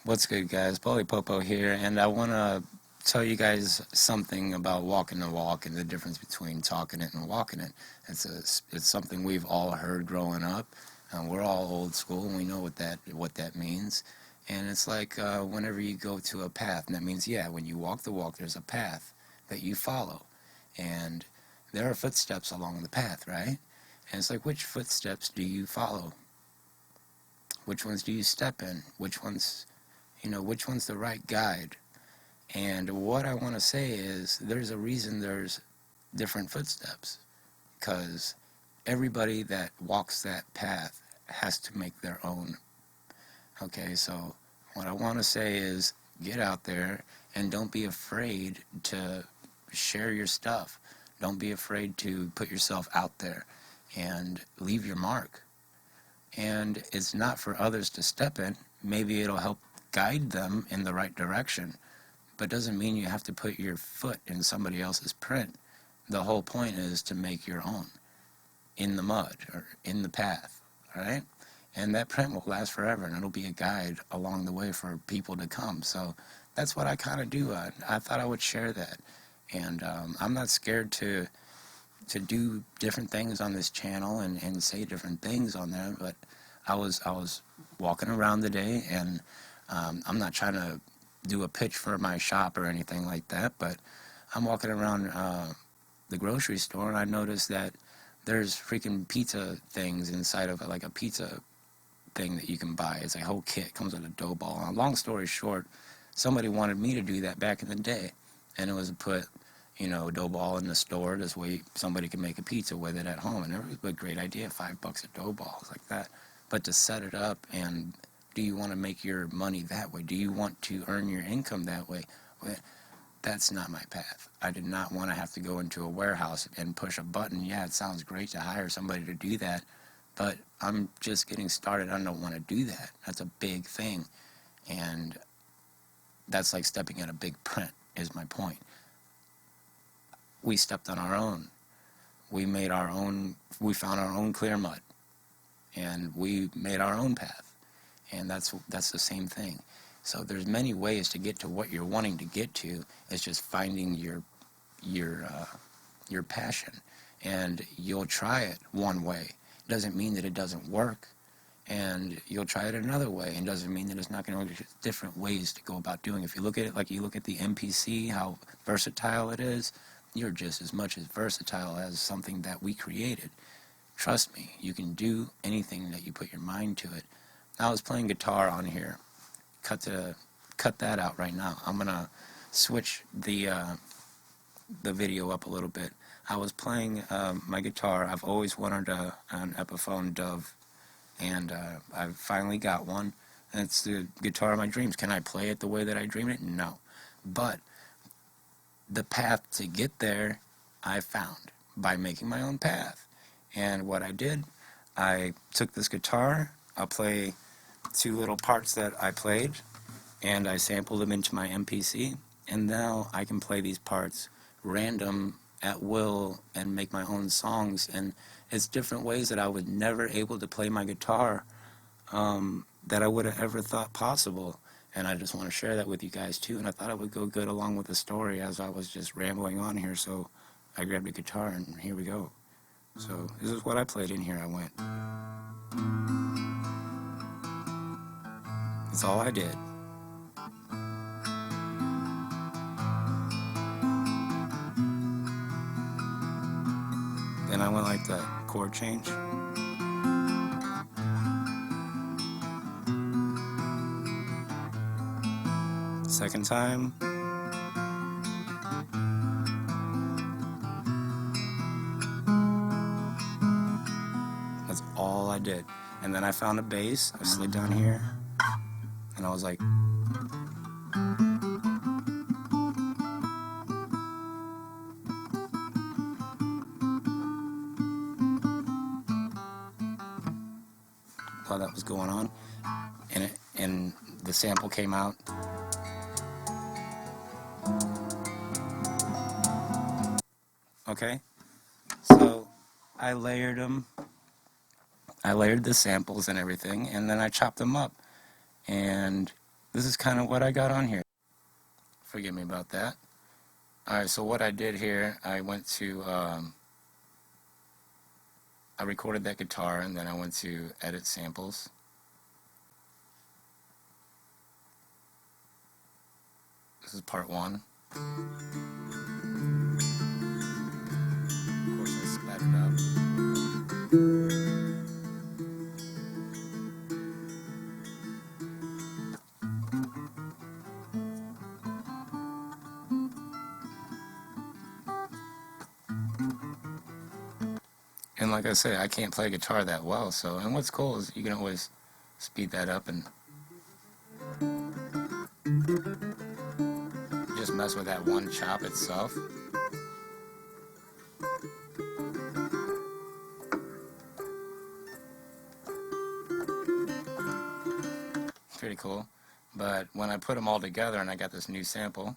What's good, guys? Polypopo here, and I want to tell you guys something about walking the walk and the difference between talking it and walking it. It's something we've all heard growing up. We're all old school, and we know what that means. And it's like whenever you go to a path, and that means, yeah, when you walk the walk, there's a path that you follow, and there are footsteps along the path, right? And it's like, which footsteps do you follow? Which ones do you step in? Which one's the right guide? And what I want to say is there's a reason there's different footsteps, because everybody that walks that path has to make their own. Okay, so what I want to say is get out there and don't be afraid to share your stuff. Don't be afraid to put yourself out there and leave your mark. And it's not for others to step in. Maybe it'll help guide them in the right direction, but doesn't mean you have to put your foot in somebody else's print. The whole point is to make your own in the mud or in the path, all right? And that print will last forever, and it'll be a guide along the way for people to come. So that's what I kind of do. I thought I would share that. And I'm not scared to do different things on this channel and say different things on there, but I was walking around today, and I'm not trying to do a pitch for my shop or anything like that, but I'm walking around the grocery store, and I noticed that there's freaking pizza things inside of it, like a pizza thing that you can buy. It's a whole kit, comes with a dough ball. Long story short, somebody wanted me to do that back in the day, and it was to put dough ball in the store. This way somebody can make a pizza with it at home. And it was a great idea, $5 a dough ball, like that. But to set it up, and do you want to make your money that way? Do you want to earn your income that way? Well, that's not my path. I did not want to have to go into a warehouse and push a button. Yeah, it sounds great to hire somebody to do that, but I'm just getting started. I don't want to do that. That's a big thing. And that's like stepping in a big print, is my point. We stepped on our own. We made our own, we found our own clear mud, and we made our own path. And that's the same thing. So there's many ways to get to what you're wanting to get to. It's just finding your passion. And you'll try it one way. Doesn't mean that it doesn't work. And you'll try it another way, and doesn't mean that it's not going to work. There's different ways to go about doing it. If you look at it like you look at the MPC, how versatile it is, you're just as much as versatile as something that we created. Trust me, you can do anything that you put your mind to it. I was playing guitar on here. Cut that out right now. I'm gonna switch the video up a little bit. I was playing my guitar. I've always wanted an Epiphone Dove, and I finally got one. And it's the guitar of my dreams. Can I play it the way that I dreamed it? No. But the path to get there, I found by making my own path. And what I did, I took this guitar. I'll play two little parts that I played, and I sampled them into my MPC, and now I can play these parts random at will and make my own songs. And it's different ways that I was never able to play my guitar that I would have ever thought possible. And I just want to share that with you guys too. And I thought it would go good along with the story as I was just rambling on here. So I grabbed a guitar, and here we go. So this is what I played in here. I went. That's all I did. Then I went like the chord change. Second time. That's all I did. And then I found a bass. I slid down here, and I was like, while that was going on, and the sample came out. Okay, so I layered them. I layered the samples and everything, and then I chopped them up. And this is kind of what I got on here. Forgive me about that. Alright, so what I did here, I went to, I recorded that guitar, and then I went to edit samples. This is part one. Of course, I sped it up. And like I say, I can't play guitar that well, so, and what's cool is you can always speed that up and just mess with that one chop itself. Pretty cool. But when I put them all together and I got this new sample,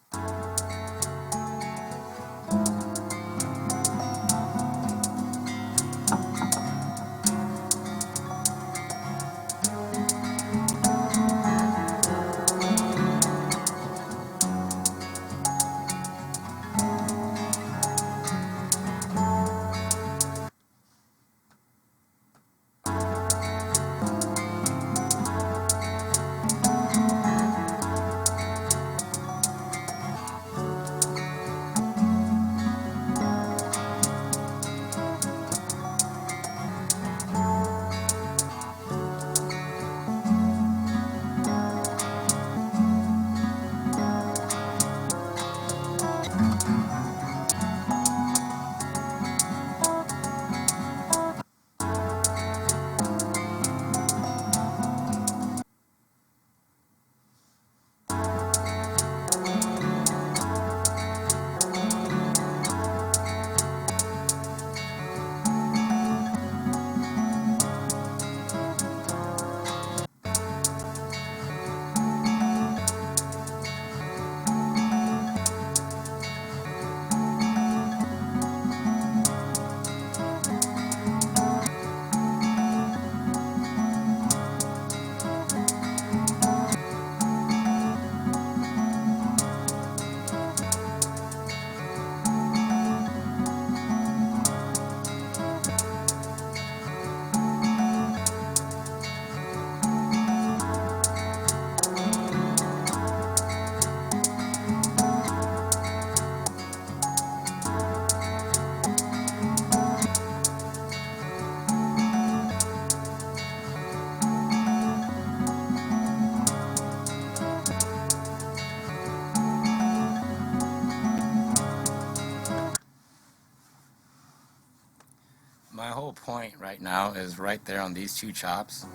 my whole point right now is right there on these two chops.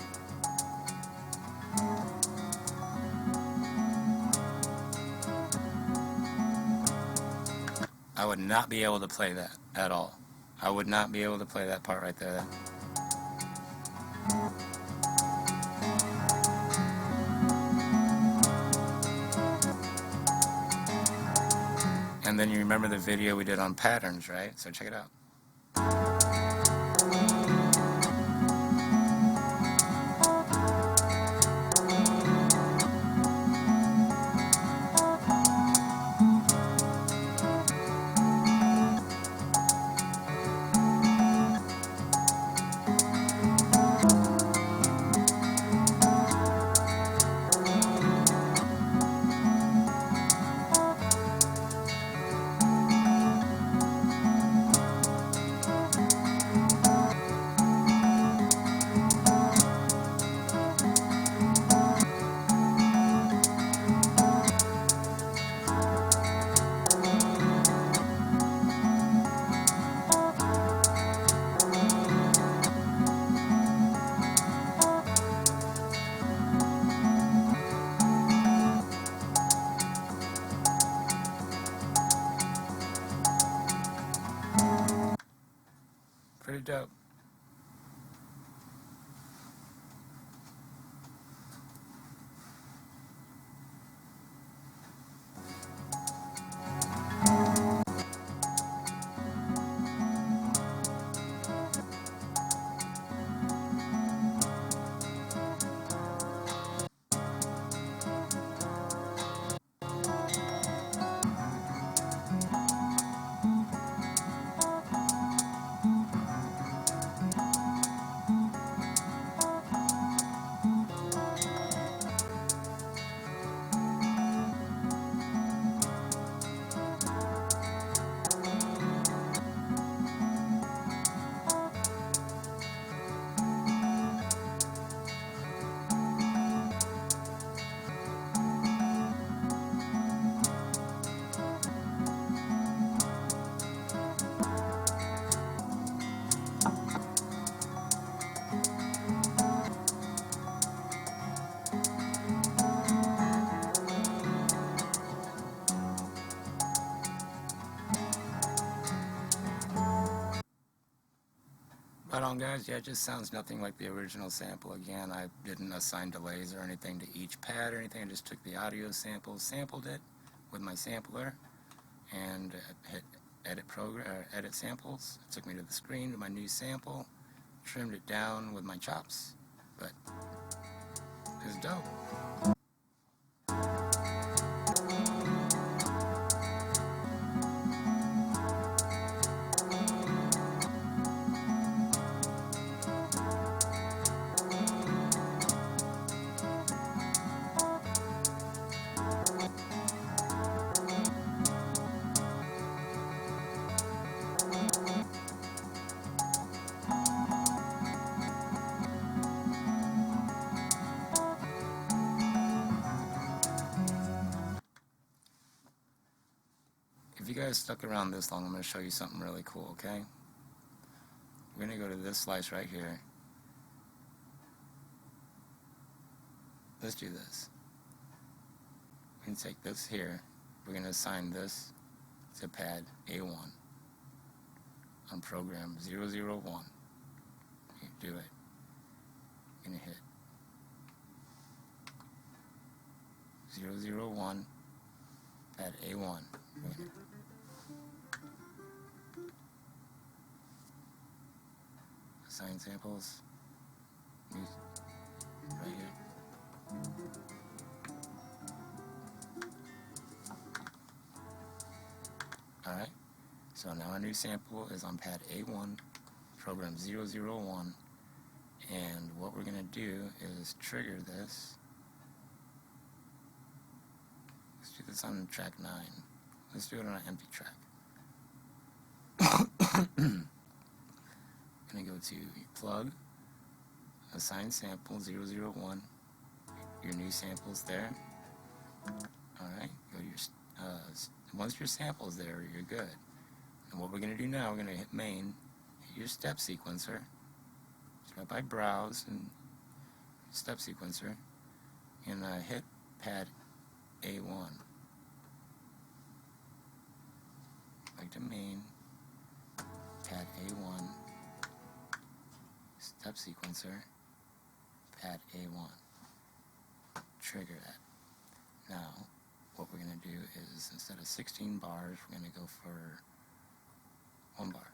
I would not be able to play that at all. I would not be able to play that part right there. And then you remember the video we did on patterns, right? So check it out. Pretty dope. Right on, guys. Yeah, it just sounds nothing like the original sample. Again, I didn't assign delays or anything to each pad or anything. I just took the audio sample, sampled it with my sampler, and hit edit samples. It took me to the screen to my new sample, trimmed it down with my chops, but it's dope. If you guys stuck around this long, I'm going to show you something really cool, okay? We're going to go to this slice right here. Let's do this. We're going to take this here. We're going to assign this to pad A1 on program 001. You do it. You're going to hit 001, pad A1. Assign samples. Right here. Alright, so now our new sample is on pad A1, program 001, and what we're going to do is trigger this. Let's do this on track 9. Let's do it on an empty track. Going to go to plug, assign sample 001, your new sample's there. Alright, go to your once your sample's there, you're good. And what we're going to do now, we're going to hit main, hit your step sequencer, start by browse and step sequencer, and hit pad A1. Back to main, pad A1, step sequencer, pad A1. Trigger that. Now, what we're going to do is, instead of 16 bars, we're going to go for 1 bar.